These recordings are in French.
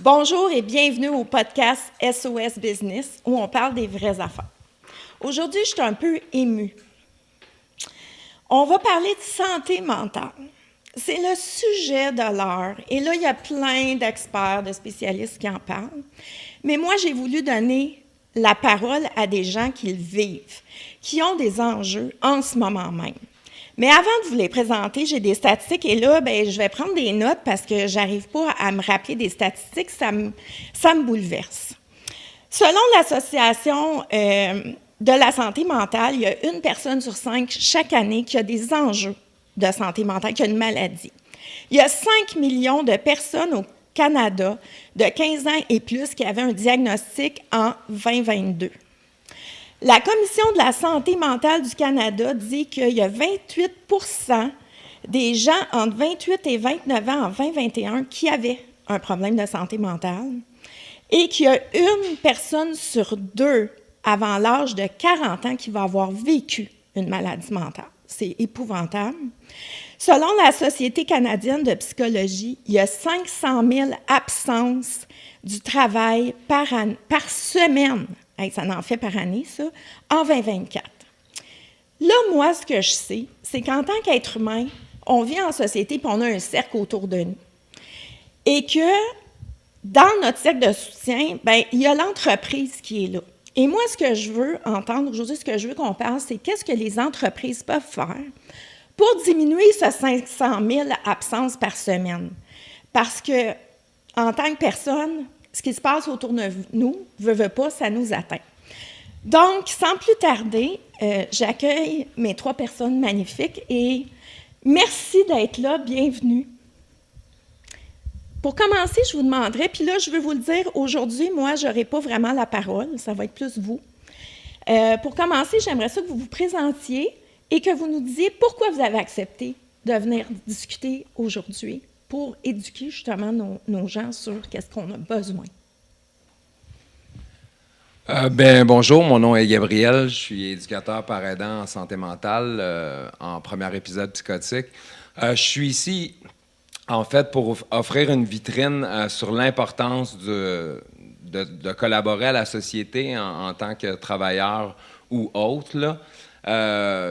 Bonjour et bienvenue au podcast SOS Business où on parle des vraies affaires. Aujourd'hui, je suis un peu émue. On va parler de santé mentale. C'est le sujet de l'heure et là, il y a plein d'experts, de spécialistes qui en parlent. Mais moi, j'ai voulu donner la parole à des gens qui le vivent, qui ont des enjeux en ce moment même. Mais avant de vous les présenter, j'ai des statistiques et là, je vais prendre des notes parce que j'arrive pas à me rappeler des statistiques, ça me bouleverse. Selon l'Association de la santé mentale, il y a 1 personne sur 5 chaque année qui a des enjeux de santé mentale, qui a une maladie. Il y a 5 millions de personnes au Canada de 15 ans et plus qui avaient un diagnostic en 2022. La Commission de la santé mentale du Canada dit qu'il y a 28 % des gens entre 28 et 29 ans en 2021 qui avaient un problème de santé mentale et qu'il y a 1 personne sur 2 avant l'âge de 40 ans qui va avoir vécu une maladie mentale. C'est épouvantable. Selon la Société canadienne de psychologie, il y a 500 000 absences du travail par semaine. Hey, ça en fait par année, ça, en 2024. Là, moi, ce que je sais, c'est qu'en tant qu'être humain, on vit en société et on a un cercle autour de nous. Et que dans notre cercle de soutien, il y a l'entreprise qui est là. Et moi, ce que je veux entendre aujourd'hui, ce que je veux qu'on parle, c'est qu'est-ce que les entreprises peuvent faire pour diminuer ce 500 000 absences par semaine. Parce que, en tant que personne, ce qui se passe autour de nous, veut pas, ça nous atteint. Donc, sans plus tarder, j'accueille mes 3 personnes magnifiques et merci d'être là, bienvenue. Pour commencer, je vous demanderais, puis là, je veux vous le dire, aujourd'hui, moi, je n'aurai pas vraiment la parole, ça va être plus vous. Pour commencer, j'aimerais ça que vous vous présentiez et que vous nous disiez pourquoi vous avez accepté de venir discuter aujourd'hui pour éduquer justement nos gens sur qu'est-ce qu'on a besoin. Bonjour, mon nom est Gabriel, je suis éducateur par aidant en santé mentale en premier épisode psychotique. Je suis ici, en fait, pour offrir une vitrine sur l'importance de collaborer à la société en tant que travailleur ou autre, là.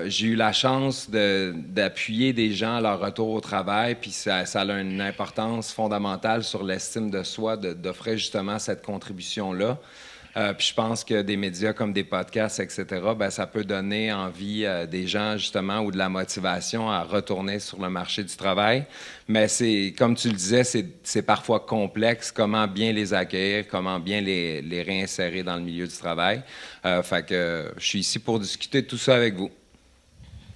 J'ai eu la chance d'appuyer des gens à leur retour au travail, puis ça a une importance fondamentale sur l'estime de soi, d'offrir justement cette contribution-là. Puis je pense que des médias comme des podcasts, etc., ça peut donner envie des gens, justement, ou de la motivation à retourner sur le marché du travail. Mais c'est, comme tu le disais, c'est parfois complexe, comment bien les accueillir, comment bien les réinsérer dans le milieu du travail. Fait que je suis ici pour discuter de tout ça avec vous.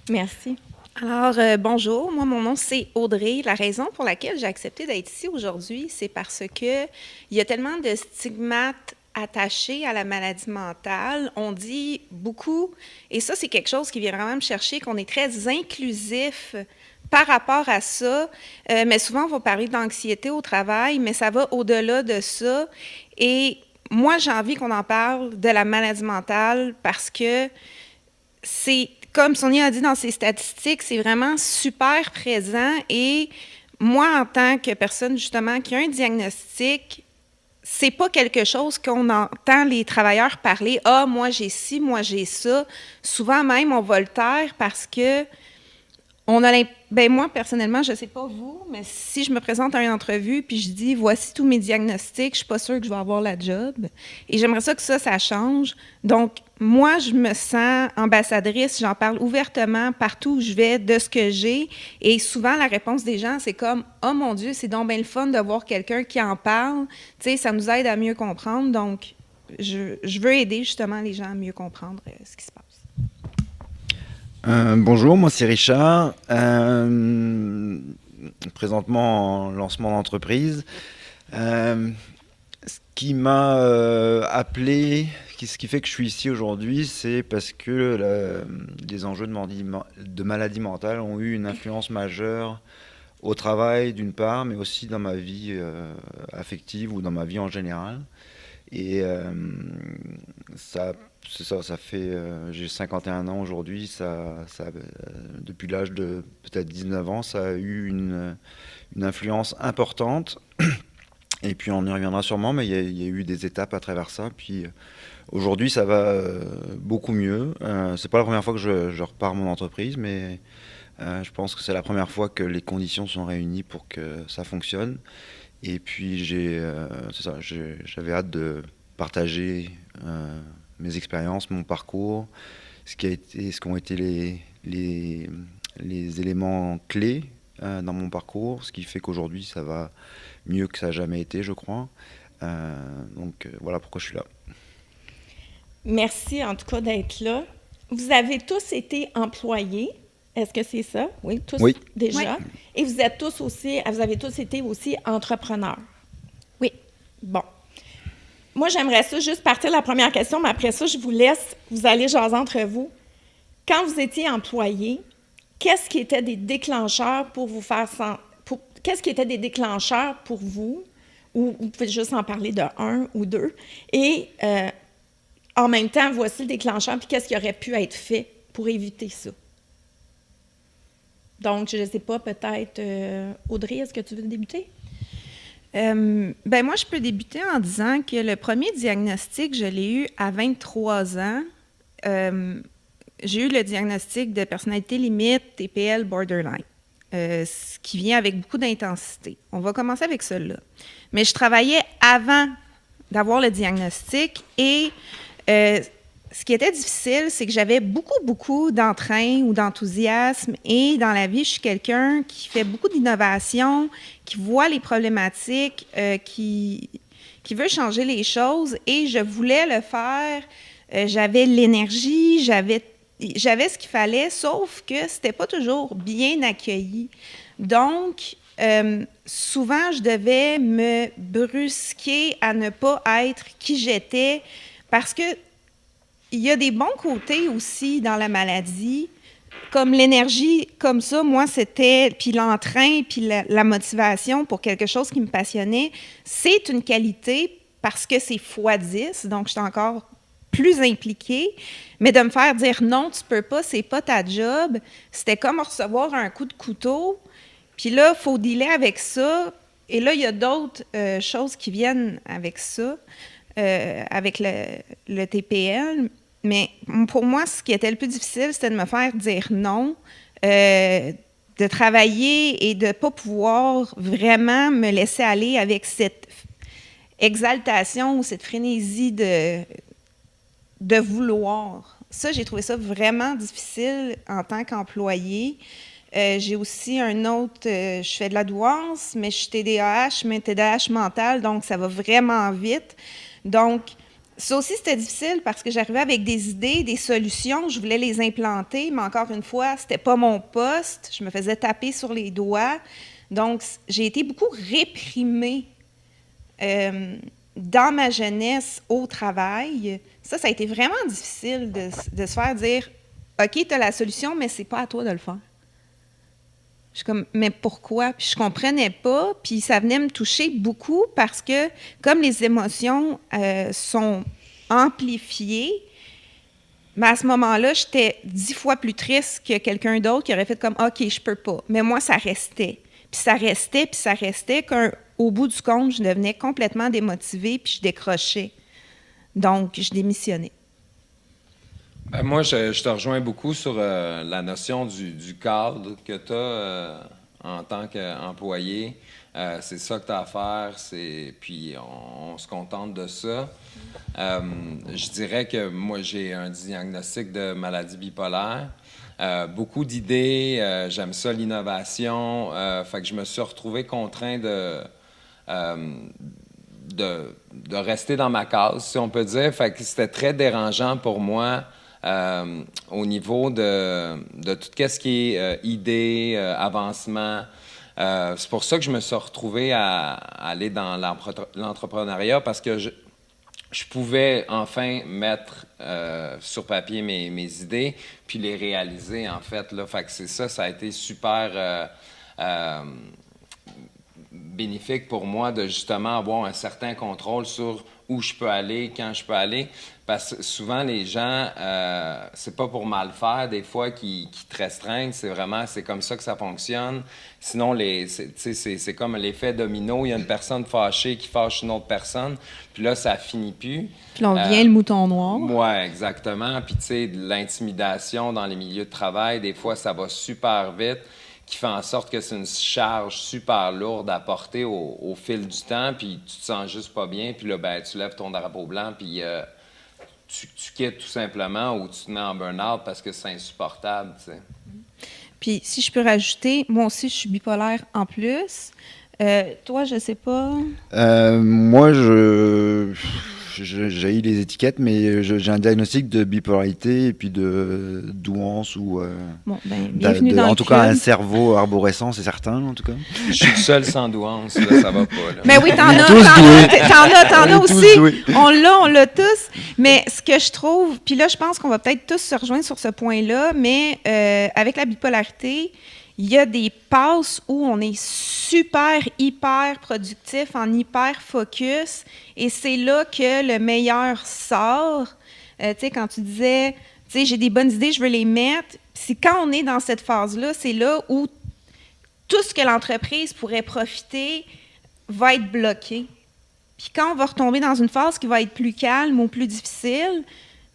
Merci. Alors, bonjour, moi, mon nom, c'est Audrey. La raison pour laquelle j'ai accepté d'être ici aujourd'hui, c'est parce que il y a tellement de stigmates attachés à la maladie mentale. On dit beaucoup, et ça, c'est quelque chose qui vient vraiment me chercher, qu'on est très inclusif par rapport à ça. Mais souvent, on va parler d'anxiété au travail, mais ça va au-delà de ça. Et moi, j'ai envie qu'on en parle de la maladie mentale parce que c'est, comme Sonia a dit dans ses statistiques, c'est vraiment super présent. Et moi, en tant que personne, justement, qui a un diagnostic, c'est pas quelque chose qu'on entend les travailleurs parler. « Ah, moi, j'ai ci, moi, j'ai ça. » Souvent même, on va le taire parce que on a moi, personnellement, je sais pas vous, mais si je me présente à une entrevue puis je dis « Voici tous mes diagnostics », je suis pas sûre que je vais avoir la job. Et j'aimerais ça que ça change. Donc, moi, je me sens ambassadrice, j'en parle ouvertement partout où je vais de ce que j'ai. Et souvent, la réponse des gens, c'est comme « Oh mon Dieu, c'est donc bien le fun de voir quelqu'un qui en parle. » Tu sais, ça nous aide à mieux comprendre. Donc, je veux aider justement les gens à mieux comprendre ce qui se passe. Bonjour, moi c'est Richard, présentement en lancement d'entreprise. Ce qui m'a appelé, ce qui fait que je suis ici aujourd'hui, c'est parce que les enjeux de maladie mentale ont eu une influence majeure au travail d'une part, mais aussi dans ma vie affective ou dans ma vie en général. Et ça fait, j'ai 51 ans aujourd'hui, depuis l'âge de peut-être 19 ans, ça a eu une influence importante. Et puis on y reviendra sûrement, mais il y a eu des étapes à travers ça. Puis aujourd'hui, ça va beaucoup mieux. C'est pas la première fois que je repars mon entreprise, mais je pense que c'est la première fois que les conditions sont réunies pour que ça fonctionne. Et puis j'avais hâte de partager mes expériences, mon parcours, ce qu'ont été les éléments clés dans mon parcours, ce qui fait qu'aujourd'hui ça va mieux que ça n'a jamais été, je crois. Donc voilà pourquoi je suis là. Merci en tout cas d'être là. Vous avez tous été employés. Est-ce que c'est ça? Oui, tous Oui. déjà. Oui. Et vous avez tous été aussi entrepreneurs. Oui. Bon. Moi, j'aimerais ça juste partir de la première question, mais après ça, je vous laisse, vous allez jaser entre vous. Quand vous étiez employé, qu'est-ce qui était des déclencheurs pour vous faire qu'est-ce qui était des déclencheurs pour vous? Ou vous pouvez juste en parler de un ou deux. Et en même temps, voici le déclencheur, puis qu'est-ce qui aurait pu être fait pour éviter ça? Donc, je ne sais pas, peut-être, Audrey, est-ce que tu veux débuter? Moi, je peux débuter en disant que le premier diagnostic, je l'ai eu à 23 ans. J'ai eu le diagnostic de personnalité limite, TPL borderline, ce qui vient avec beaucoup d'intensité. On va commencer avec cela. Mais je travaillais avant d'avoir le diagnostic et ce qui était difficile, c'est que j'avais beaucoup d'entrain ou d'enthousiasme et dans la vie, je suis quelqu'un qui fait beaucoup d'innovation, qui voit les problématiques, qui veut changer les choses et je voulais le faire. J'avais l'énergie, j'avais ce qu'il fallait, sauf que c'était pas toujours bien accueilli. Donc, souvent, je devais me brusquer à ne pas être qui j'étais parce que il y a des bons côtés aussi dans la maladie, comme l'énergie, comme ça, moi, c'était, puis l'entrain, puis la motivation pour quelque chose qui me passionnait, c'est une qualité parce que c'est x10, donc je suis encore plus impliquée, mais de me faire dire non, tu peux pas, c'est pas ta job, c'était comme recevoir un coup de couteau, puis là, il faut dealer avec ça, et là, il y a d'autres choses qui viennent avec ça, avec le TPL. Mais pour moi, ce qui était le plus difficile, c'était de me faire dire non, de travailler et de ne pas pouvoir vraiment me laisser aller avec cette exaltation ou cette frénésie de vouloir. Ça, j'ai trouvé ça vraiment difficile en tant qu'employée. J'ai aussi un autre, je fais de la douance, mais je suis TDAH, mais TDAH mental, donc ça va vraiment vite. Donc, ça aussi, c'était difficile parce que j'arrivais avec des idées, des solutions, je voulais les implanter, mais encore une fois, c'était pas mon poste, je me faisais taper sur les doigts. Donc, j'ai été beaucoup réprimée dans ma jeunesse au travail. Ça a été vraiment difficile de se faire dire « OK, tu as la solution, mais c'est pas à toi de le faire. » Je suis comme, mais pourquoi? Puis je comprenais pas, puis ça venait me toucher beaucoup parce que comme les émotions sont amplifiées, mais à ce moment-là, j'étais 10 fois plus triste que quelqu'un d'autre qui aurait fait comme, OK, je peux pas. Mais moi, ça restait. Puis ça restait, qu'au bout du compte, je devenais complètement démotivée, puis je décrochais. Donc, je démissionnais. Moi, je te rejoins beaucoup sur la notion du cadre que tu as en tant qu'employé. C'est ça que tu as à faire, puis on se contente de ça. Je dirais que moi, j'ai un diagnostic de maladie bipolaire. Beaucoup d'idées, j'aime ça, l'innovation. Fait que je me suis retrouvé contraint de rester dans ma case, si on peut dire. Fait que c'était très dérangeant pour moi au niveau de tout ce qui est idées, avancement. C'est pour ça que je me suis retrouvé à aller dans l'entrepreneuriat parce que je pouvais enfin mettre sur papier mes idées puis les réaliser, en fait. Là. Fait que c'est ça, ça a été super bénéfique pour moi de justement avoir un certain contrôle sur où je peux aller, quand je peux aller. Parce que souvent, les gens, c'est pas pour mal faire, des fois, qui te restreignent. C'est comme ça que ça fonctionne. Sinon, c'est comme l'effet domino. Il y a une personne fâchée qui fâche une autre personne. Puis là, ça finit plus. Puis là, on devient le mouton noir. Oui, exactement. Puis, tu sais, l'intimidation dans les milieux de travail, des fois, ça va super vite, qui fait en sorte que c'est une charge super lourde à porter au fil du temps, puis tu te sens juste pas bien, puis là, ben, tu lèves ton drapeau blanc, puis tu quittes tout simplement ou tu te mets en burn-out parce que c'est insupportable, tu sais. Puis, si je peux rajouter, moi aussi, je suis bipolaire en plus. Toi, je sais pas. Moi, j'ai les étiquettes, mais j'ai un diagnostic de bipolarité et puis de douance ou Bon, ben, bienvenue dans en le tout club. cas un cerveau arborescent, c'est certain en tout cas. Je suis le seul sans douance, là, ça va pas. Là. Mais oui, t'en as aussi. On l'a tous. Mais ce que je trouve, puis là, je pense qu'on va peut-être tous se rejoindre sur ce point-là, mais avec la bipolarité, il y a des passes où on est super, hyper productif, en hyper focus, et c'est là que le meilleur sort. Tu sais, quand tu disais, tu sais, j'ai des bonnes idées, je veux les mettre. C'est quand on est dans cette phase-là, c'est là où tout ce que l'entreprise pourrait profiter va être bloqué. Puis quand on va retomber dans une phase qui va être plus calme ou plus difficile,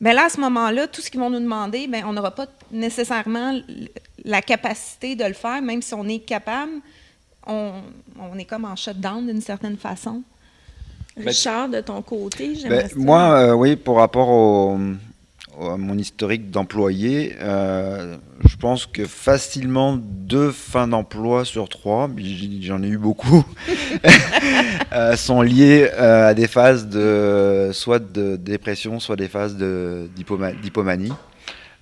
bien là, à ce moment-là, tout ce qu'ils vont nous demander, bien, on n'aura pas nécessairement la capacité de le faire, même si on est capable. On est comme en shutdown d'une certaine façon. Richard, de ton côté, j'aimerais moi, oui, pour rapport à mon historique d'employé, je pense que facilement 2 fins d'emploi sur 3, j'en ai eu beaucoup, sont liées à des phases soit de dépression, soit des phases d'hypomanie.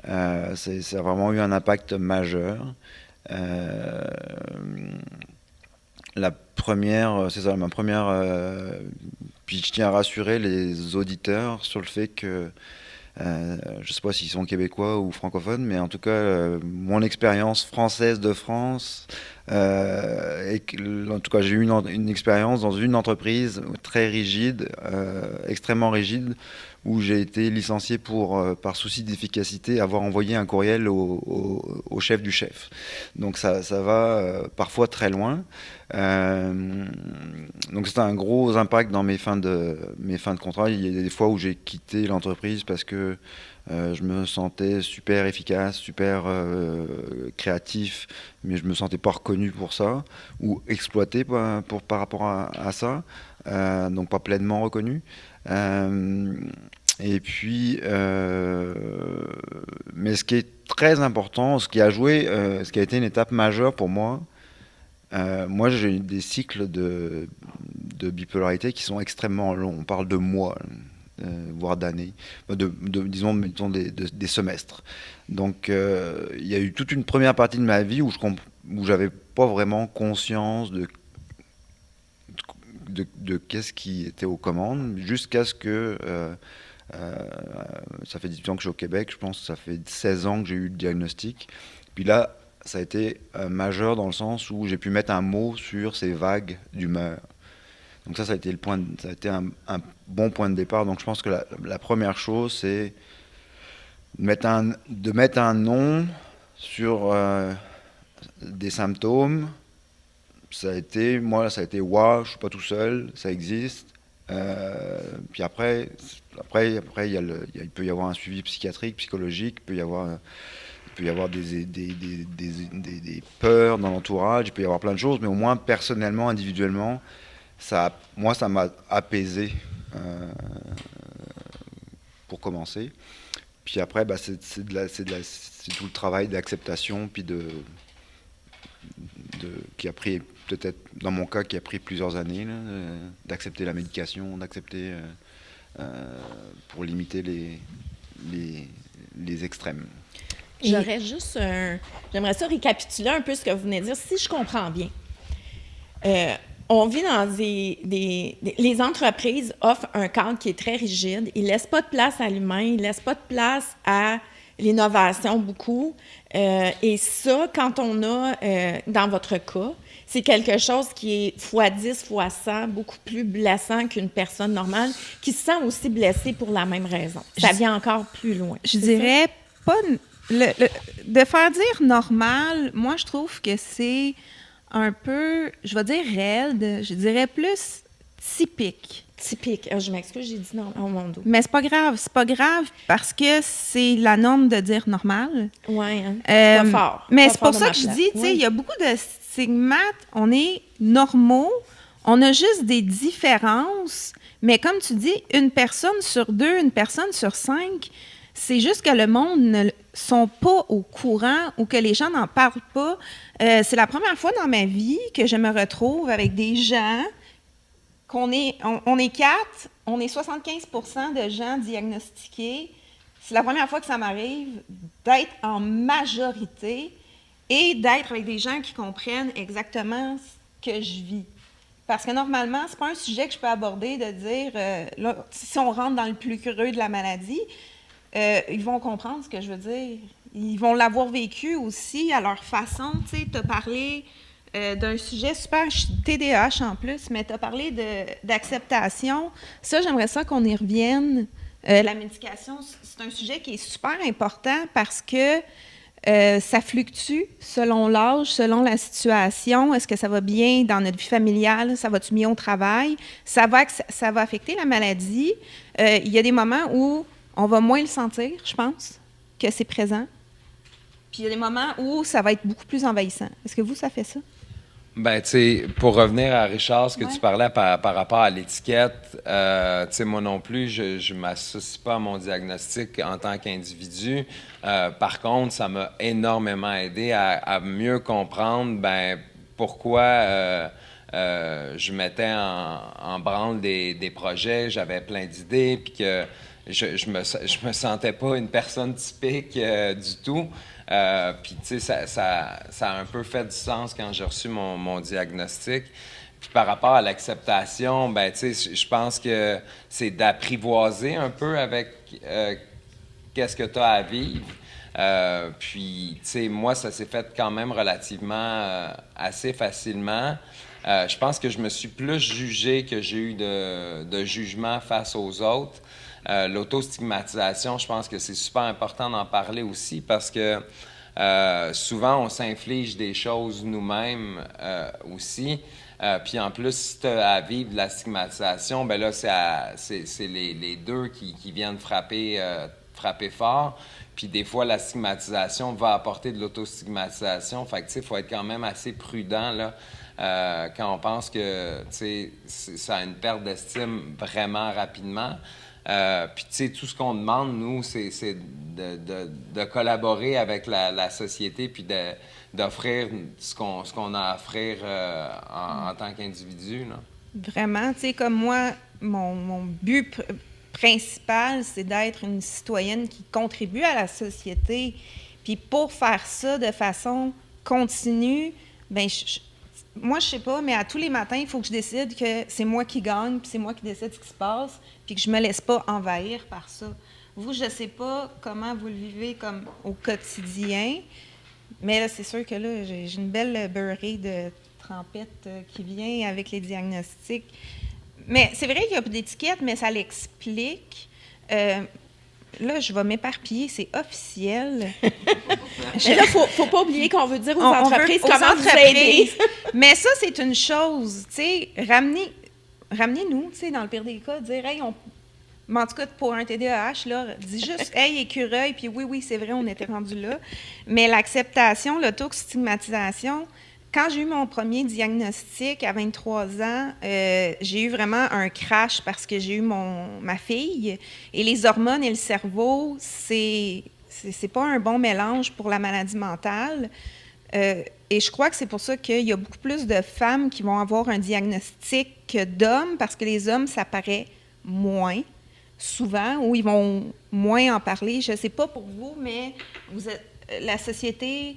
Ça a vraiment eu un impact majeur. La première, c'est ça, ma première. Puis je tiens à rassurer les auditeurs sur le fait que je ne sais pas s'ils sont québécois ou francophones, mais en tout cas, mon expérience française de France, en tout cas, j'ai eu une expérience dans une entreprise très rigide, extrêmement rigide, où j'ai été licencié par souci d'efficacité, avoir envoyé un courriel au chef du chef. Donc ça va parfois très loin. Donc c'était un gros impact dans mes fins de contrat. Il y a des fois où j'ai quitté l'entreprise parce que je me sentais super efficace, super créatif, mais je me sentais pas reconnu pour ça, ou exploité par rapport à ça, donc pas pleinement reconnu. Et puis, mais ce qui est très important, ce qui a été une étape majeure pour moi, moi j'ai eu des cycles de bipolarité qui sont extrêmement longs. On parle de mois, voire d'années, disons mettons des semestres. Donc il y a eu toute une première partie de ma vie où j'avais pas vraiment conscience de qu'est-ce qui était aux commandes, jusqu'à ce que ça fait 18 ans que je suis au Québec, je pense que ça fait 16 ans que j'ai eu le diagnostic. Puis là, ça a été majeur dans le sens où j'ai pu mettre un mot sur ces vagues d'humeur. Donc ça a été un bon point de départ. Donc je pense que la première chose, c'est de mettre un nom sur des symptômes. Ça a été, wow, je suis pas tout seul, ça existe. Puis après il peut y avoir un suivi psychiatrique, psychologique, il peut y avoir des peurs dans l'entourage, il peut y avoir plein de choses, mais au moins personnellement, individuellement, ça m'a apaisé pour commencer. Puis après, c'est tout le travail d'acceptation, puis qui a pris, peut-être dans mon cas, qui a pris plusieurs années, là, d'accepter la médication, d'accepter pour limiter les extrêmes. J'aurais juste j'aimerais ça récapituler un peu ce que vous venez de dire, si je comprends bien. On vit dans les entreprises offrent un cadre qui est très rigide. Ils ne laissent pas de place à l'humain, ils ne laissent pas de place à l'innovation beaucoup. Et ça, quand on a, dans votre cas, c'est quelque chose qui est fois 10, fois 100, beaucoup plus blessant qu'une personne normale qui se sent aussi blessée pour la même raison. Ça vient encore plus loin. Je dirais pas... de faire dire normal, moi, je trouve que c'est un peu, je vais dire raide, je dirais plus typique. Typique. Je m'excuse, j'ai dit non. Oh mon Dieu. Mais c'est pas grave parce que c'est la norme de dire normal. Oui, hein? C'est pas fort. Mais pas c'est pour fort ça de que je ma dis, place. tu sais, il y a beaucoup de stigmates, on est normaux, on a juste des différences, mais comme tu dis, une personne sur 2, une personne sur 5, c'est juste que le monde ne sont pas au courant ou que les gens n'en parlent pas. C'est la première fois dans ma vie que je me retrouve avec des gens on est 4, on est 75% de gens diagnostiqués. C'est la première fois que ça m'arrive d'être en majorité et d'être avec des gens qui comprennent exactement ce que je vis. Parce que normalement, c'est pas un sujet que je peux aborder de dire, là, si on rentre dans le plus creux de la maladie, ils vont comprendre ce que je veux dire. Ils vont l'avoir vécu aussi à leur façon. Tu sais, tu as parlé d'un sujet super TDAH en plus, mais tu as parlé d'acceptation. Ça, j'aimerais ça qu'on y revienne. La médication, c'est un sujet qui est super important parce que ça fluctue selon l'âge, selon la situation. Est-ce que ça va bien dans notre vie familiale? Ça va-tu bien au travail? Ça va affecter la maladie. Il y a des moments où on va moins le sentir, je pense, que c'est présent. Puis il y a des moments où ça va être beaucoup plus envahissant. Est-ce que vous, ça fait ça? Ben, tu sais, pour revenir à Richard, ce que tu parlais par rapport à l'étiquette, tu sais, moi non plus, je ne m'associe pas à mon diagnostic en tant qu'individu. Par contre, ça m'a énormément aidé à mieux comprendre, ben, pourquoi je mettais en branle des projets, j'avais plein d'idées, puis que je me sentais pas une personne typique du tout. Puis, tu sais, ça a un peu fait du sens quand j'ai reçu mon diagnostic. Puis, par rapport à l'acceptation, ben, tu sais, je pense que c'est d'apprivoiser un peu avec qu'est-ce que tu as à vivre. Puis, tu sais, moi, ça s'est fait quand même relativement assez facilement. Je pense que je me suis plus jugé que j'ai eu de jugement face aux autres. L'autostigmatisation, je pense que c'est super important d'en parler aussi parce que souvent, on s'inflige des choses nous-mêmes aussi. Puis en plus, si tu as à vivre de la stigmatisation, ben là, c'est les deux qui viennent frapper fort. Puis des fois, la stigmatisation va apporter de l'autostigmatisation. Fait que, tu sais, il faut être quand même assez prudent, là. Quand on pense que, tu sais, ça a une perte d'estime vraiment rapidement. Puis, tu sais, tout ce qu'on demande, nous, c'est de collaborer avec la société puis d'offrir ce qu'on a à offrir en tant qu'individu, là. Vraiment, tu sais, comme moi, mon but principal, c'est d'être une citoyenne qui contribue à la société. Puis pour faire ça de façon continue, bien, moi, je sais pas, mais à tous les matins, il faut que je décide que c'est moi qui gagne, puis c'est moi qui décide ce qui se passe, puis que je me laisse pas envahir par ça. Vous, je sais pas comment vous le vivez comme au quotidien, mais là, c'est sûr que là, j'ai une belle beurrée de trempette qui vient avec les diagnostics. Mais c'est vrai qu'il y a d'étiquette, mais ça l'explique. Là, je vais m'éparpiller, c'est officiel. Mais là, il ne faut pas oublier qu'on veut dire aux entreprises veut, comment vous aider. Mais ça, c'est une chose, tu sais, ramenez-nous, tu sais, dans le pire des cas, dire, hey, mais en tout cas, pour un TDAH, là, dis juste, hey, écureuil, puis oui, c'est vrai, on était rendu là. Mais l'acceptation, l'autostigmatisation, quand j'ai eu mon premier diagnostic à 23 ans, j'ai eu vraiment un crash parce que j'ai eu ma fille. Et les hormones et le cerveau, c'est pas un bon mélange pour la maladie mentale. Et je crois que c'est pour ça qu'il y a beaucoup plus de femmes qui vont avoir un diagnostic que d'hommes, parce que les hommes, ça paraît moins souvent, ou ils vont moins en parler. Je ne sais pas pour vous, mais la société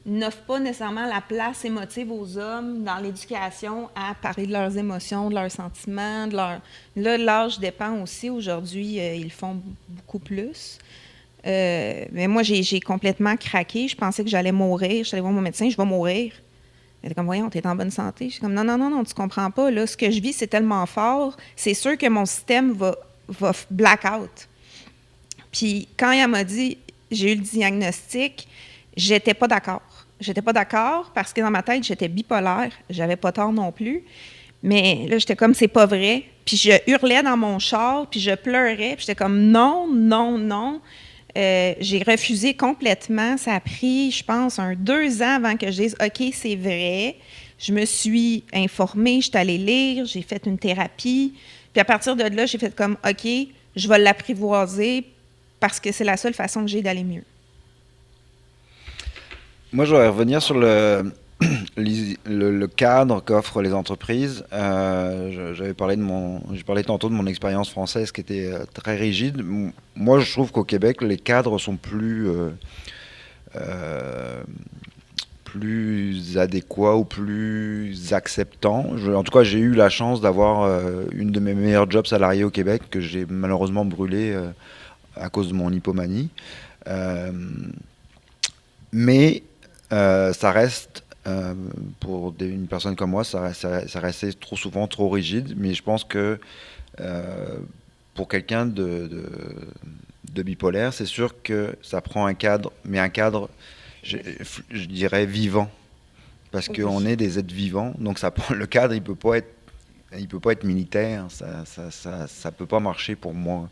n'offre pas nécessairement la place émotive aux hommes dans l'éducation à parler de leurs émotions, de leurs sentiments, Là, l'âge dépend aussi. Aujourd'hui, ils le font beaucoup plus. Mais moi, j'ai complètement craqué. Je pensais que j'allais mourir. Je suis allée voir mon médecin, je vais mourir. Elle était comme, voyons, t'es en bonne santé. Je suis comme, non, tu comprends pas. Là, ce que je vis, c'est tellement fort. C'est sûr que mon système va black out. Puis quand elle m'a dit, j'ai eu le diagnostic, j'étais pas d'accord. J'étais pas d'accord parce que dans ma tête, j'étais bipolaire. J'avais pas tort non plus. Mais là, j'étais comme, c'est pas vrai. Puis je hurlais dans mon char, puis je pleurais. Puis j'étais comme, non. J'ai refusé complètement. Ça a pris, je pense, 2 ans avant que je dise « OK, c'est vrai ». Je me suis informée, je suis allée lire, j'ai fait une thérapie. Puis à partir de là, j'ai fait comme « OK, je vais l'apprivoiser parce que c'est la seule façon que j'ai d'aller mieux ». Moi, je voudrais revenir sur le cadre qu'offrent les entreprises. J'ai parlé tantôt de mon expérience française qui était très rigide. Moi, je trouve qu'au Québec, les cadres sont plus adéquats ou plus acceptants. En tout cas, j'ai eu la chance d'avoir une de mes meilleurs jobs salariés au Québec que j'ai malheureusement brûlé à cause de mon hypomanie. Mais ça reste, pour une personne comme moi, ça restait trop souvent trop rigide. Mais je pense que pour quelqu'un de bipolaire, c'est sûr que ça prend un cadre, mais un cadre, je dirais, vivant. Parce qu'on est des êtres vivants, donc le cadre, il peut pas être militaire, ça peut pas marcher pour moi.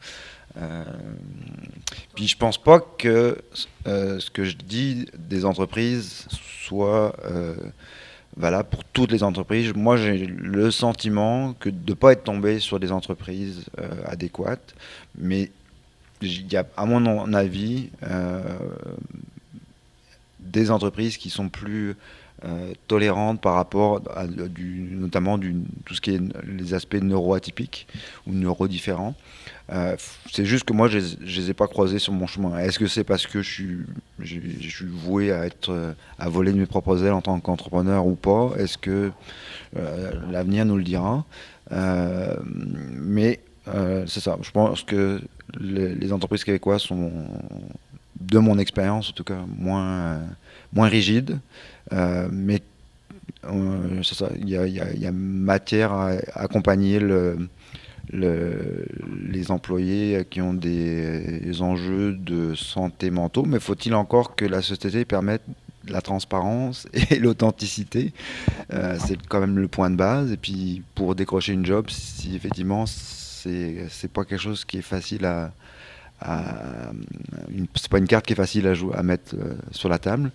Puis je pense pas que ce que je dis des entreprises soit valable pour toutes les entreprises. Moi, j'ai le sentiment que de ne pas être tombé sur des entreprises adéquates, mais il y a, à mon avis, des entreprises qui sont plus tolérantes par rapport à notamment tout ce qui est les aspects neuroatypiques ou neurodifférents. C'est juste que moi, je les ai pas croisés sur mon chemin. Est-ce que c'est parce que je suis voué à voler de mes propres ailes en tant qu'entrepreneur ou pas? Est-ce que l'avenir nous le dira? Mais c'est ça. Je pense que les entreprises québécoises sont, de mon expérience en tout cas, moins rigides. Mais c'est ça. Il y a matière à accompagner les employés qui ont des enjeux de santé mentaux, mais faut-il encore que la société permette la transparence et l'authenticité? C'est quand même le point de base. Et puis pour décrocher une job, si effectivement c'est pas quelque chose qui est facile c'est pas une carte qui est facile à mettre sur la table,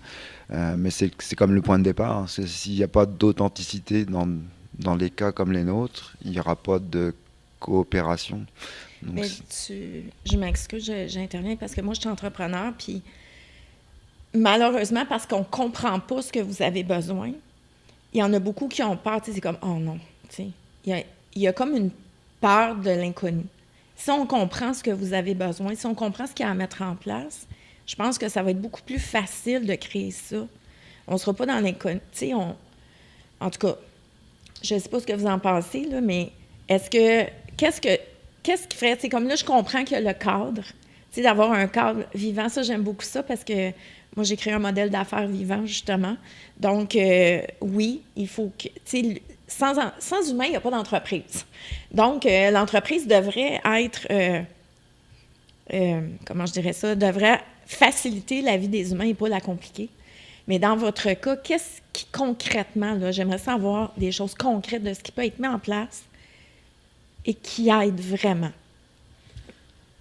mais c'est comme le point de départ. S'il n'y a pas d'authenticité dans les cas comme les nôtres, il n'y aura pas de coopération. Donc, mais je m'excuse, j'interviens parce que moi, je suis entrepreneur, puis malheureusement, parce qu'on ne comprend pas ce que vous avez besoin, il y en a beaucoup qui ont peur. C'est comme « Oh non! » Il y a comme une peur de l'inconnu. Si on comprend ce que vous avez besoin, si on comprend ce qu'il y a à mettre en place, je pense que ça va être beaucoup plus facile de créer ça. On ne sera pas dans l'inconnu. En tout cas, je ne sais pas ce que vous en pensez, là, mais qu'est-ce qui ferait, comme là, je comprends qu'il y a le cadre, d'avoir un cadre vivant, ça, j'aime beaucoup ça parce que moi, j'ai créé un modèle d'affaires vivant, justement. Donc, oui, il faut que, sans humain, il n'y a pas d'entreprise. Donc, l'entreprise devrait être, comment je dirais ça, devrait faciliter la vie des humains et pas la compliquer. Mais dans votre cas, qu'est-ce qui concrètement, là, j'aimerais savoir des choses concrètes de ce qui peut être mis en place et qui aide vraiment?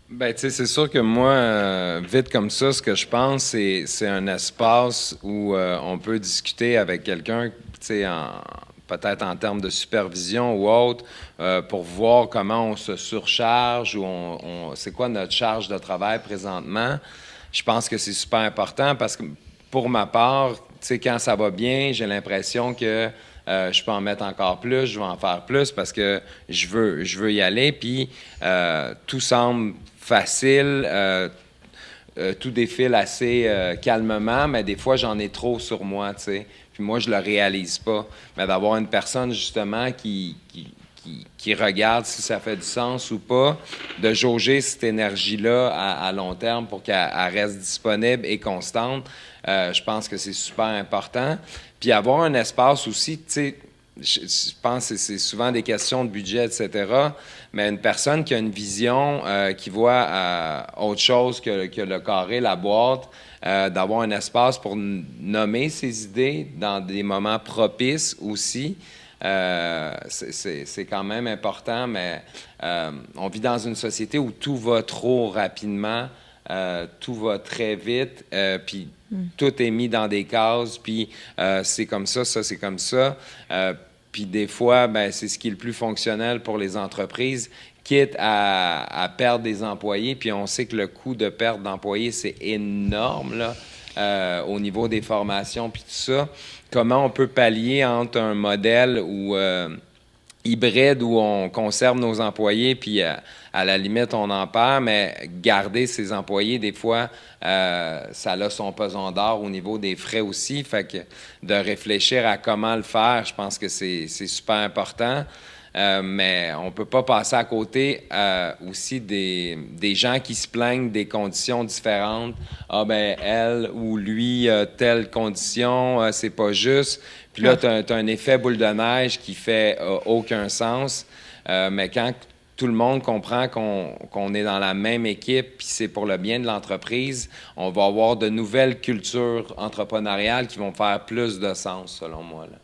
Ben, tu sais, c'est sûr que moi, vite comme ça, ce que je pense, c'est un espace où on peut discuter avec quelqu'un, tu sais, peut-être en termes de supervision ou autre, pour voir comment on se surcharge ou c'est quoi notre charge de travail présentement. Je pense que c'est super important parce que, pour ma part, tu sais, quand ça va bien, j'ai l'impression que je peux en mettre encore plus, je vais en faire plus parce que je veux y aller. Puis tout semble facile, tout défile assez calmement, mais des fois, j'en ai trop sur moi, tu sais. Puis moi, je le réalise pas. Mais d'avoir une personne, justement, qui qui regarde si ça fait du sens ou pas, de jauger cette énergie-là à long terme pour qu'elle reste disponible et constante. Je pense que c'est super important. Puis avoir un espace aussi, tu sais, je pense que c'est souvent des questions de budget, etc., mais une personne qui a une vision, qui voit autre chose que le carré, la boîte, d'avoir un espace pour nommer ses idées dans des moments propices aussi, c'est quand même important, mais on vit dans une société où tout va trop rapidement, tout va très vite, puis tout est mis dans des cases, puis c'est comme ça c'est comme ça. Puis des fois, ben, c'est ce qui est le plus fonctionnel pour les entreprises, quitte à perdre des employés. Puis on sait que le coût de perte d'employés, c'est énorme là, au niveau des formations, puis tout ça. Comment on peut pallier entre un modèle hybride où on conserve nos employés, puis à la limite, on en perd, mais garder ses employés, des fois, ça a son pesant d'or au niveau des frais aussi. Fait que de réfléchir à comment le faire, je pense que c'est super important. Mais on ne peut pas passer à côté aussi des gens qui se plaignent des conditions différentes. Ah ben elle ou lui, telle condition, c'est pas juste. Puis là, tu as un effet boule de neige qui fait aucun sens. Mais quand tout le monde comprend qu'on est dans la même équipe, puis c'est pour le bien de l'entreprise, on va avoir de nouvelles cultures entrepreneuriales qui vont faire plus de sens, selon moi, là.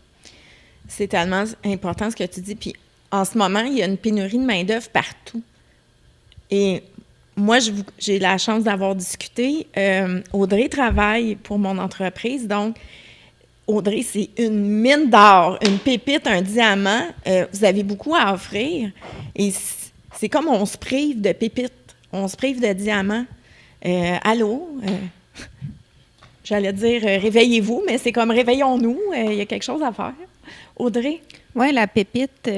C'est tellement important ce que tu dis. Puis en ce moment, il y a une pénurie de main-d'œuvre partout. Et moi, j'ai la chance d'avoir discuté. Audrey travaille pour mon entreprise. Donc, Audrey, c'est une mine d'or, une pépite, un diamant. Vous avez beaucoup à offrir. Et c'est comme on se prive de pépites, on se prive de diamants. Allô? J'allais dire réveillez-vous, mais c'est comme réveillons-nous. Il y a quelque chose à faire. Audrey? Oui, la pépite.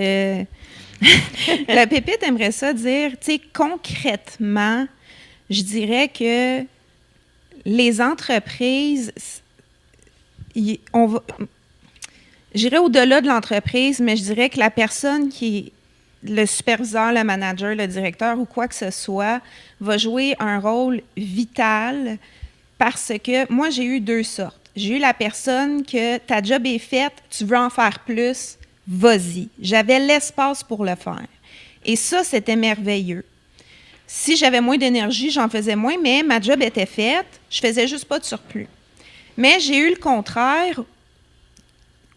La pépite aimerait ça dire, tu sais, concrètement, je dirais que les entreprises, j'irais au-delà de l'entreprise, mais je dirais que la personne qui est le superviseur, le manager, le directeur ou quoi que ce soit, va jouer un rôle vital parce que moi, j'ai eu deux sortes. J'ai eu la personne que ta job est faite, tu veux en faire plus, vas-y. J'avais l'espace pour le faire. Et ça, c'était merveilleux. Si j'avais moins d'énergie, j'en faisais moins, mais ma job était faite, je faisais juste pas de surplus. Mais j'ai eu le contraire,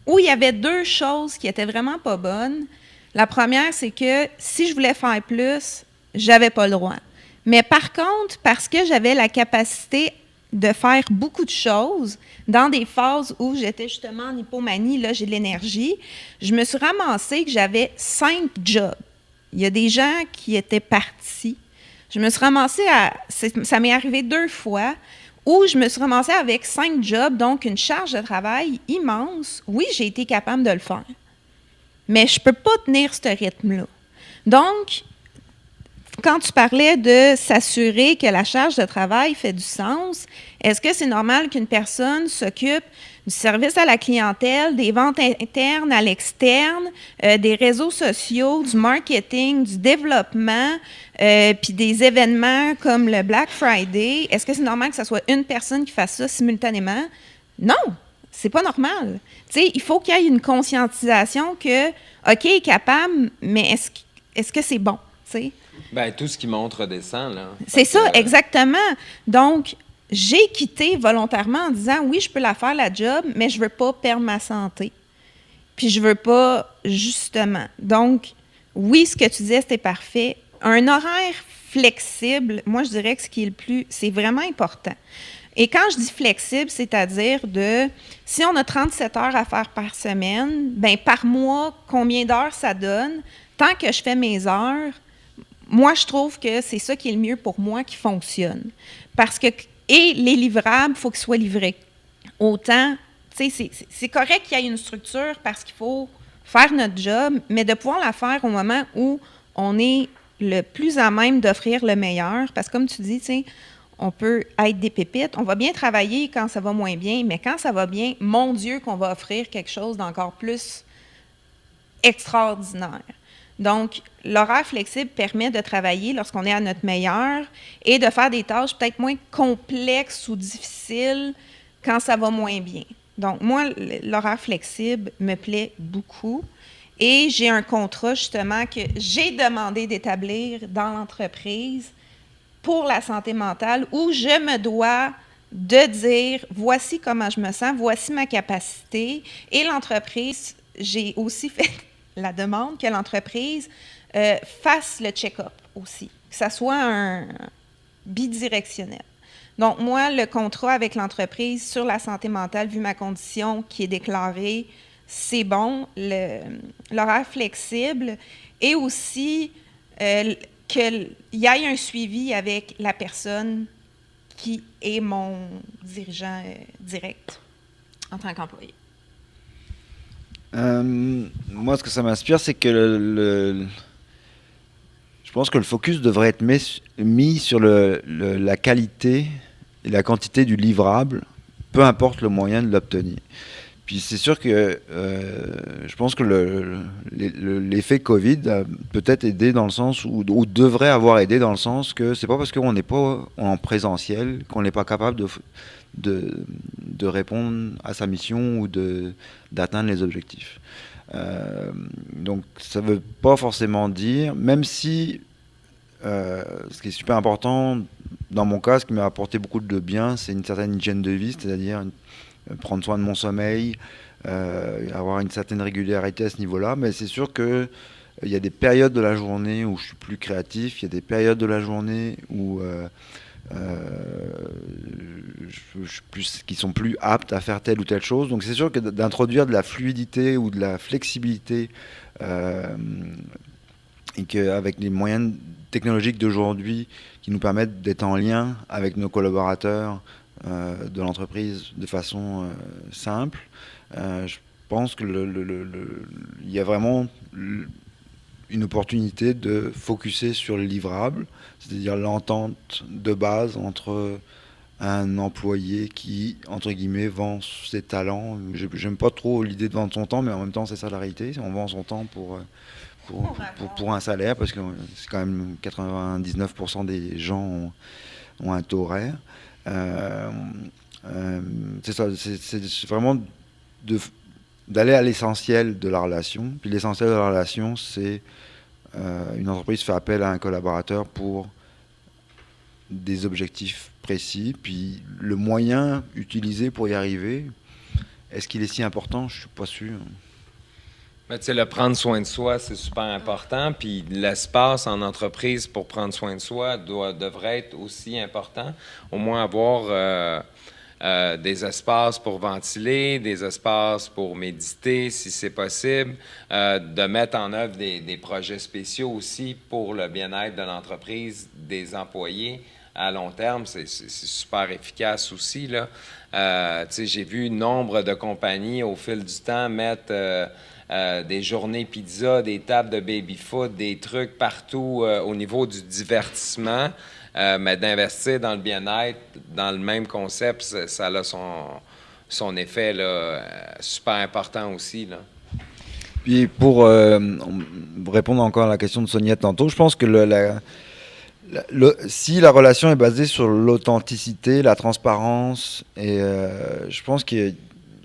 où il y avait deux choses qui étaient vraiment pas bonnes. La première, c'est que si je voulais faire plus, j'avais pas le droit. Mais par contre, parce que j'avais la capacité de faire beaucoup de choses dans des phases où j'étais justement en hypomanie, là, j'ai de l'énergie, je me suis ramassée que j'avais 5 jobs. Il y a des gens qui étaient partis. Je me suis ramassée ça m'est arrivé 2 fois, où je me suis ramassée avec 5 jobs, donc une charge de travail immense. Oui, j'ai été capable de le faire, mais je ne peux pas tenir ce rythme-là. Donc, quand tu parlais de s'assurer que la charge de travail fait du sens, est-ce que c'est normal qu'une personne s'occupe du service à la clientèle, des ventes internes à l'externe, des réseaux sociaux, du marketing, du développement, puis des événements comme le Black Friday? Est-ce que c'est normal que ce soit une personne qui fasse ça simultanément? Non, c'est pas normal. Tu sais, il faut qu'il y ait une conscientisation que, OK, il est capable, mais est-ce que c'est bon, tu sais? Bien, tout ce qui monte redescend, là. C'est ça, exactement. Donc, j'ai quitté volontairement en disant, oui, je peux la faire, la job, mais je veux pas perdre ma santé. Puis je veux pas, justement. Donc, oui, ce que tu disais, c'était parfait. Un horaire flexible, moi, je dirais que c'est vraiment important. Et quand je dis flexible, c'est-à-dire si on a 37 heures à faire par semaine, bien, par mois, combien d'heures ça donne? Tant que je fais mes heures, moi, je trouve que c'est ça qui est le mieux pour moi, qui fonctionne. Et les livrables, il faut qu'ils soient livrés. Autant, tu sais, c'est correct qu'il y ait une structure parce qu'il faut faire notre job, mais de pouvoir la faire au moment où on est le plus à même d'offrir le meilleur. Parce que comme tu dis, tu sais, on peut être des pépites. On va bien travailler quand ça va moins bien, mais quand ça va bien, mon Dieu, qu'on va offrir quelque chose d'encore plus extraordinaire. Donc, l'horaire flexible permet de travailler lorsqu'on est à notre meilleur et de faire des tâches peut-être moins complexes ou difficiles quand ça va moins bien. Donc, moi, l'horaire flexible me plaît beaucoup et j'ai un contrat justement que j'ai demandé d'établir dans l'entreprise pour la santé mentale où je me dois de dire voici comment je me sens, voici ma capacité. Et l'entreprise, j'ai aussi fait la demande que l'entreprise fasse le check-up aussi, que ça soit un bidirectionnel. Donc, moi, le contrat avec l'entreprise sur la santé mentale, vu ma condition qui est déclarée, c'est bon. L'horaire flexible et aussi qu'il y ait un suivi avec la personne qui est mon dirigeant direct en tant qu'employé. Moi, ce que ça m'inspire, c'est que je pense que le focus devrait être mis sur la qualité et la quantité du livrable, peu importe le moyen de l'obtenir. Puis c'est sûr que je pense que l'effet Covid a peut-être aidé dans le sens, ou devrait avoir aidé dans le sens que c'est pas parce qu'on n'est pas en présentiel qu'on n'est pas capable de répondre à sa mission ou d'atteindre les objectifs. Donc ça veut pas forcément dire, même si ce qui est super important dans mon cas, ce qui m'a apporté beaucoup de bien, c'est une certaine hygiène de vie, c'est-à-dire prendre soin de mon sommeil, avoir une certaine régularité à ce niveau-là. Mais c'est sûr qu'il y a des périodes de la journée où je suis plus créatif, il y a des périodes de la journée où qui sont plus aptes à faire telle ou telle chose. Donc c'est sûr que d'introduire de la fluidité ou de la flexibilité, et qu'avec les moyens technologiques d'aujourd'hui qui nous permettent d'être en lien avec nos collaborateurs de l'entreprise de façon simple, je pense que il y a vraiment une opportunité de focuser sur le livrable, c'est-à-dire l'entente de base entre un employé qui, entre guillemets, vend ses talents. J'aime pas trop l'idée de vendre son temps, mais en même temps, c'est ça la réalité. On vend son temps pour un salaire, parce que c'est quand même 99% des gens ont un taux horaire. C'est ça, c'est vraiment d'aller à l'essentiel de la relation. Puis l'essentiel de la relation, c'est une entreprise fait appel à un collaborateur pour des objectifs précis. Puis le moyen utilisé pour y arriver, est-ce qu'il est si important? Je ne suis pas sûr. Mais tu sais, le prendre soin de soi, c'est super important. Puis l'espace en entreprise pour prendre soin de soi devrait être aussi important. Au moins avoir des espaces pour ventiler, des espaces pour méditer, si c'est possible, de mettre en œuvre des projets spéciaux aussi pour le bien-être de l'entreprise, des employés à long terme. C'est super efficace aussi, là. Tu sais, j'ai vu nombre de compagnies au fil du temps mettre des journées pizza, des tables de baby-foot, des trucs partout au niveau du divertissement, mais d'investir dans le bien-être, dans le même concept, ça a son effet là, super important aussi, là. Puis pour répondre encore à la question de Sonia tantôt, je pense que si la relation est basée sur l'authenticité, la transparence, et je pense que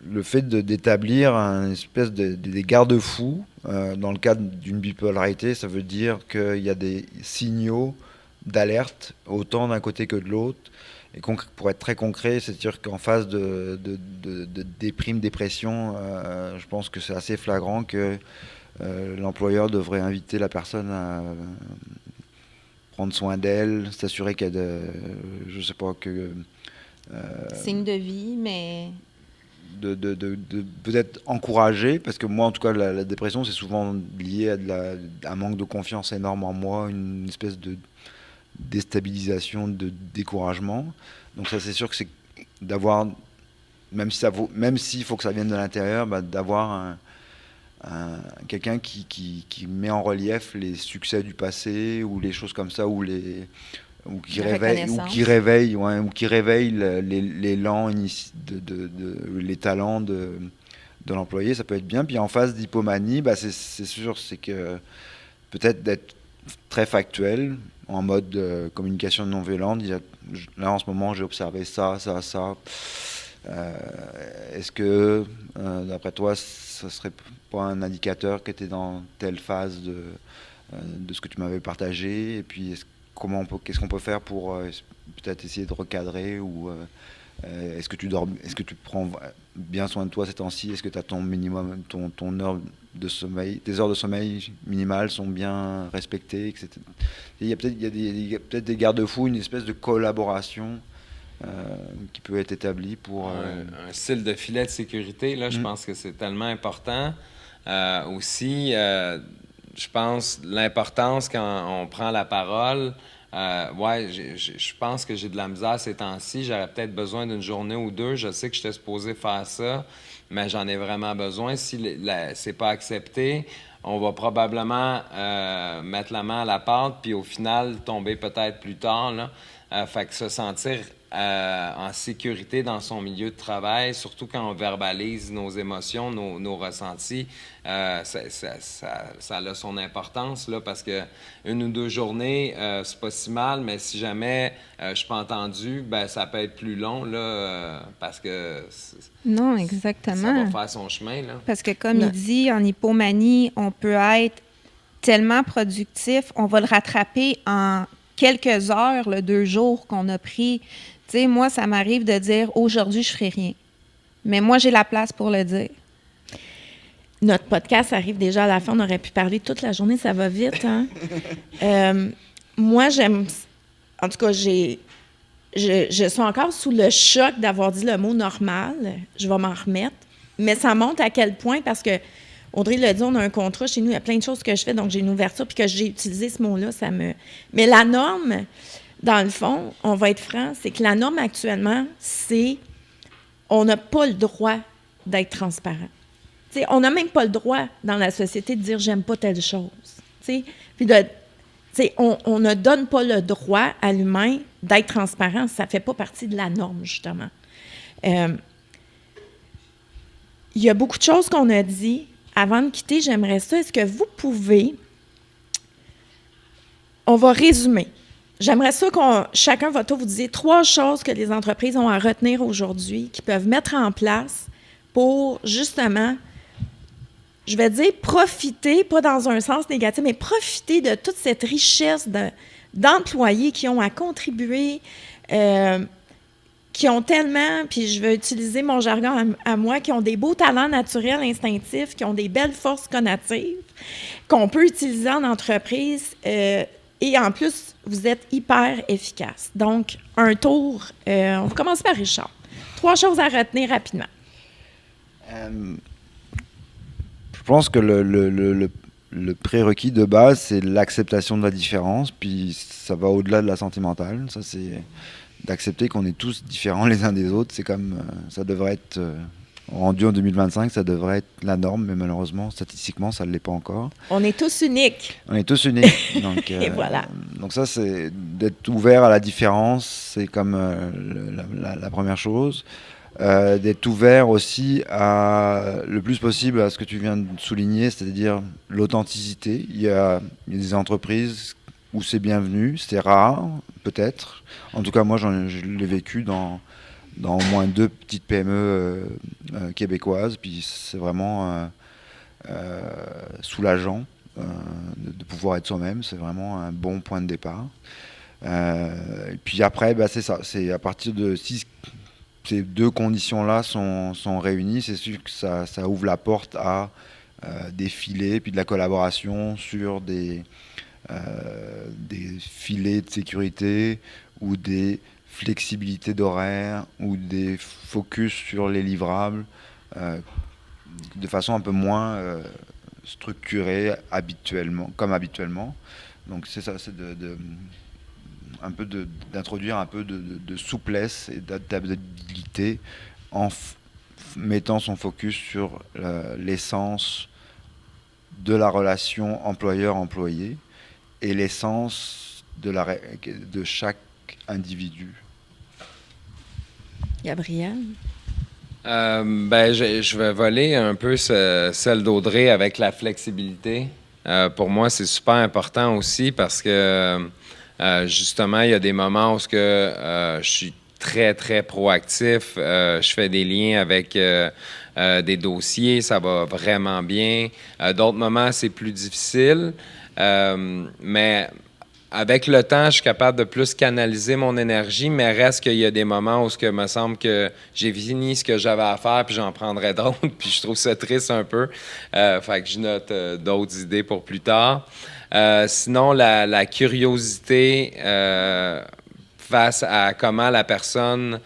le fait d'établir une espèce des garde-fous dans le cadre d'une bipolarité, ça veut dire qu'il y a des signaux d'alerte autant d'un côté que de l'autre. Et pour être très concret, c'est-à-dire qu'en phase de dépression, je pense que c'est assez flagrant que l'employeur devrait inviter la personne à prendre soin d'elle, s'assurer qu'elle, je sais pas, que signe de vie, mais de peut-être encourager, parce que moi en tout cas la dépression c'est souvent lié à un manque de confiance énorme en moi, une espèce de déstabilisation, de découragement. Donc ça c'est sûr que c'est d'avoir, même s'il faut que ça vienne de l'intérieur, d'avoir quelqu'un qui met en relief les succès du passé ou les choses comme ça, ou qui réveille l'élan, les talents de l'employé. Ça peut être bien. Puis en phase d'hypomanie, c'est sûr, c'est que peut-être d'être très factuel, en mode communication non violente. Là, en ce moment, j'ai observé ça. Est-ce que, d'après toi, ce serait pas un indicateur que tu es dans telle phase de ce que tu m'avais partagé? Et puis, qu'est-ce qu'on peut faire pour peut-être essayer de recadrer ou est-ce que tu prends bien soin de toi ces temps-ci? Est-ce que tu as ton minimum, ton heure de sommeil, tes heures de sommeil minimales sont bien respectées, etc. Il y a peut-être des garde-fous, une espèce de collaboration qui peut être établie pour... Un style de filet de sécurité, là, je pense que c'est tellement important. Aussi, je pense l'importance quand on prend la parole. Je pense que j'ai de la misère ces temps-ci. J'aurais peut-être besoin d'une journée ou deux. Je sais que j'étais supposé faire ça, mais j'en ai vraiment besoin. Si c'est pas accepté, on va probablement mettre la main à la pâte, puis au final, tomber peut-être plus tard, là. Fait que se sentir en sécurité dans son milieu de travail, surtout quand on verbalise nos émotions, nos ressentis, ça a son importance, là, parce que 1 ou 2 journées, c'est pas si mal, mais si jamais je suis pas entendu, ben ça peut être plus long, là, parce que Non, exactement. ça va faire son chemin, là. Parce que comme il dit, en hypomanie, on peut être tellement productif, on va le rattraper en quelques heures, le 2 jours qu'on a pris. Tu sais, moi, ça m'arrive de dire, aujourd'hui, je ferai rien. Mais moi, j'ai la place pour le dire. Notre podcast arrive déjà à la fin. On aurait pu parler toute la journée. Ça va vite, hein? Moi, j'aime... En tout cas, je suis encore sous le choc d'avoir dit le mot « normal ». Je vais m'en remettre. Mais ça montre à quel point, parce que Audrey l'a dit, on a un contrat chez nous. Il y a plein de choses que je fais, donc j'ai une ouverture. Puis que j'ai utilisé ce mot-là, ça me... Mais la norme... Dans le fond, on va être franc, c'est que la norme actuellement, c'est on n'a pas le droit d'être transparent. T'sais, on n'a même pas le droit dans la société de dire j'aime pas telle chose. Puis on ne donne pas le droit à l'humain d'être transparent. Ça ne fait pas partie de la norme, justement. Il y a beaucoup de choses qu'on a dit. Avant de quitter, j'aimerais ça. Est-ce que vous pouvez... On va résumer. J'aimerais ça chacun votre tour, vous disiez 3 choses que les entreprises ont à retenir aujourd'hui, qu'ils peuvent mettre en place pour, justement, je vais dire profiter, pas dans un sens négatif, mais profiter de toute cette richesse d'employés qui ont à contribuer, qui ont tellement, puis je vais utiliser mon jargon à moi, qui ont des beaux talents naturels, instinctifs, qui ont des belles forces connatives, qu'on peut utiliser en entreprise. Et en plus, vous êtes hyper efficace. Donc, un tour. On va commencer par Richard. 3 choses à retenir rapidement. Je pense que le prérequis de base, c'est l'acceptation de la différence. Puis ça va au-delà de la santé mentale. Ça, c'est d'accepter qu'on est tous différents les uns des autres. C'est comme ça devrait être... rendu en 2025, ça devrait être la norme, mais malheureusement, statistiquement, ça ne l'est pas encore. On est tous uniques. On est tous uniques. Donc, et voilà. Donc ça, c'est d'être ouvert à la différence, c'est comme la première chose. D'être ouvert aussi le plus possible à ce que tu viens de souligner, c'est-à-dire l'authenticité. Il y a des entreprises où c'est bienvenu, c'est rare, peut-être. En tout cas, moi, je l'ai vécu dans au moins 2 petites PME québécoises, puis c'est vraiment soulageant de pouvoir être soi-même, c'est vraiment un bon point de départ. Et puis après, c'est ça, c'est à partir de si ces 2 conditions-là sont réunies, c'est sûr que ça ouvre la porte à des filets, puis de la collaboration sur des filets de sécurité ou des flexibilité d'horaire ou des focus sur les livrables de façon un peu moins structurée comme habituellement. Donc c'est ça, c'est d'introduire un peu de souplesse et d'adaptabilité en mettant son focus sur l'essence de la relation employeur-employé et l'essence de chaque individu. Gabriel? Je vais voler un peu celle d'Audrey avec la flexibilité. pour moi, c'est super important aussi parce que, justement, il y a des moments où je suis très, très proactif. Je fais des liens avec des dossiers, ça va vraiment bien. D'autres moments, c'est plus difficile. Mais avec le temps, je suis capable de plus canaliser mon énergie, mais reste qu'il y a des moments où il me semble que j'ai fini ce que j'avais à faire, puis j'en prendrais d'autres, puis je trouve ça triste un peu. Fait que je note d'autres idées pour plus tard. Sinon, la curiosité face à comment la personne,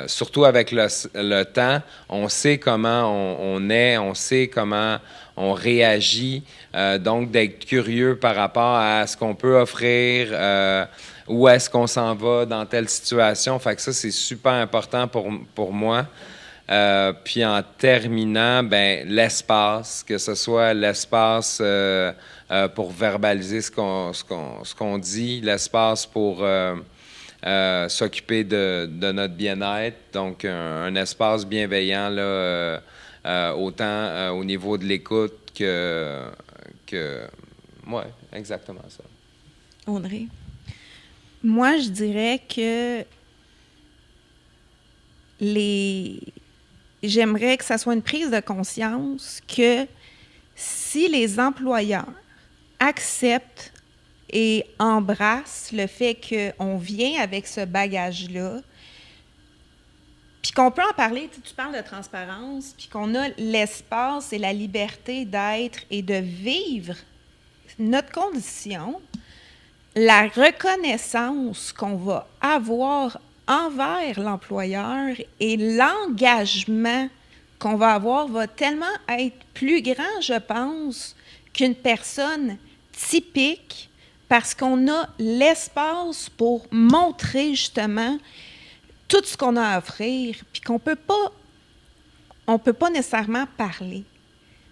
surtout avec le temps, on sait comment on est, on sait comment on réagit. Donc, d'être curieux par rapport à ce qu'on peut offrir, où est-ce qu'on s'en va dans telle situation. Fait que ça, c'est super important pour moi. Puis en terminant, ben l'espace, que ce soit l'espace pour verbaliser ce qu'on dit, l'espace pour s'occuper de notre bien-être. Donc, un espace bienveillant, là, autant au niveau de l'écoute que... Oui, exactement ça. Audrey? Moi, je dirais que j'aimerais que ça soit une prise de conscience que si les employeurs acceptent et embrassent le fait qu'on vient avec ce bagage-là, puis qu'on peut en parler, tu parles de transparence, puis qu'on a l'espace et la liberté d'être et de vivre notre condition, la reconnaissance qu'on va avoir envers l'employeur et l'engagement qu'on va avoir va tellement être plus grand, je pense, qu'une personne typique, parce qu'on a l'espace pour montrer justement tout ce qu'on a à offrir, puis qu'on peut pas nécessairement parler.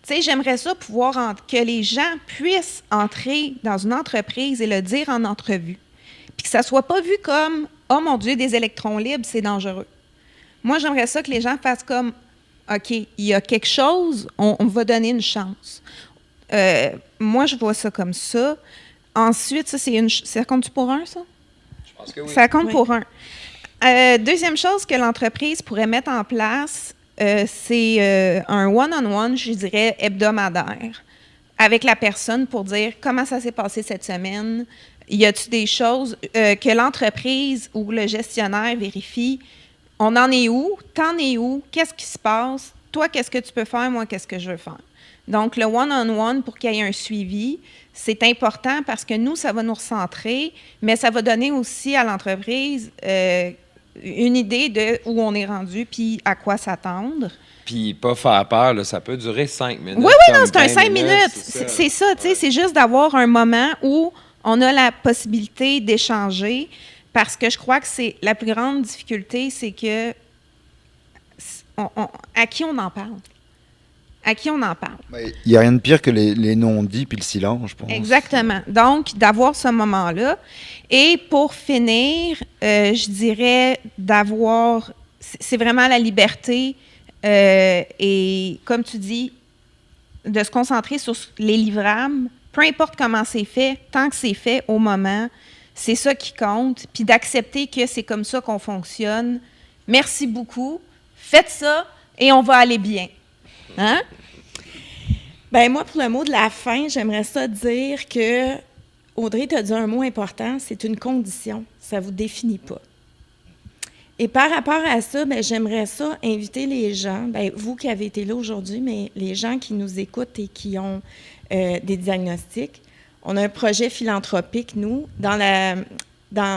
Tu sais, j'aimerais ça pouvoir que les gens puissent entrer dans une entreprise et le dire en entrevue, puis que ça soit pas vu comme « Oh mon Dieu, des électrons libres, c'est dangereux ». Moi, j'aimerais ça que les gens fassent comme « OK, il y a quelque chose, on va donner une chance ». Moi, je vois ça comme ça. Ensuite, ça compte-tu pour un, ça? Je pense que oui. Ça compte pour un. Deuxième chose que l'entreprise pourrait mettre en place, c'est un one-on-one, je dirais, hebdomadaire, avec la personne pour dire comment ça s'est passé cette semaine. Y a-t-il des choses que l'entreprise ou le gestionnaire vérifie? On en est où? T'en es où? Qu'est-ce qui se passe? Toi, qu'est-ce que tu peux faire? Moi, qu'est-ce que je veux faire? Donc, le one-on-one, pour qu'il y ait un suivi, c'est important parce que nous, ça va nous recentrer, mais ça va donner aussi à l'entreprise une idée de où on est rendu puis à quoi s'attendre. Puis pas faire peur, là, ça peut durer 5 minutes. Oui, non, c'est un 5 minutes. C'est ça, tu sais, c'est juste d'avoir un moment où on a la possibilité d'échanger parce que je crois que c'est la plus grande difficulté, c'est que à qui on en parle? À qui on en parle? Il n'y a rien de pire que les non-dits puis le silence, je pense. Exactement. Donc, d'avoir ce moment-là. Et pour finir, je dirais d'avoir... C'est vraiment la liberté et, comme tu dis, de se concentrer sur les livrables, peu importe comment c'est fait, tant que c'est fait au moment, c'est ça qui compte. Puis d'accepter que c'est comme ça qu'on fonctionne. Merci beaucoup. Faites ça et on va aller bien. Hein? Bien, moi, pour le mot de la fin, j'aimerais ça dire que, Audrey, tu as dit un mot important, c'est une condition. Ça ne vous définit pas. Et par rapport à ça, bien, j'aimerais ça inviter les gens, bien, vous qui avez été là aujourd'hui, mais les gens qui nous écoutent et qui ont des diagnostics. On a un projet philanthropique, nous.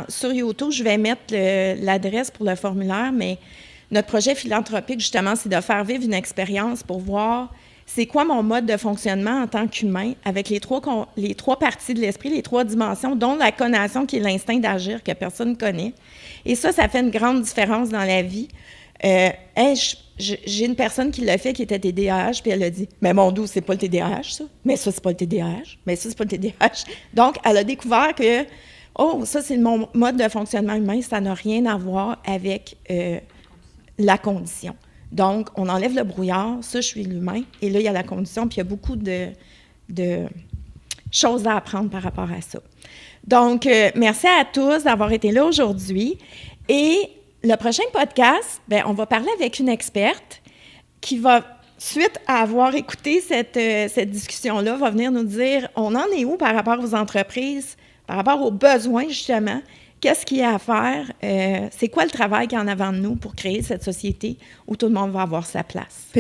Sur YouTube, je vais mettre l'adresse pour le formulaire, mais notre projet philanthropique, justement, c'est de faire vivre une expérience pour voir c'est quoi mon mode de fonctionnement en tant qu'humain avec les trois parties de l'esprit, les 3 dimensions, dont la connation qui est l'instinct d'agir que personne ne connaît. Et ça fait une grande différence dans la vie. J'ai une personne qui l'a fait, qui était TDAH, puis elle a dit « Mais mon doux, c'est pas le TDAH, ça. Mais ça, c'est pas le TDAH. Mais ça, c'est pas le TDAH. » Donc, elle a découvert que « Oh, ça, c'est mon mode de fonctionnement humain. Ça n'a rien à voir avec la condition. » Donc, on enlève le brouillard. Ça, je suis l'humain. Et là, il y a la condition, puis il y a beaucoup de choses à apprendre par rapport à ça. Donc, merci à tous d'avoir été là aujourd'hui. Et le prochain podcast, bien, on va parler avec une experte qui va, suite à avoir écouté cette discussion-là, va venir nous dire on en est où par rapport aux entreprises, par rapport aux besoins, justement. Qu'est-ce qu'il y a à faire? C'est quoi le travail qu'il y a en avant de nous pour créer cette société où tout le monde va avoir sa place?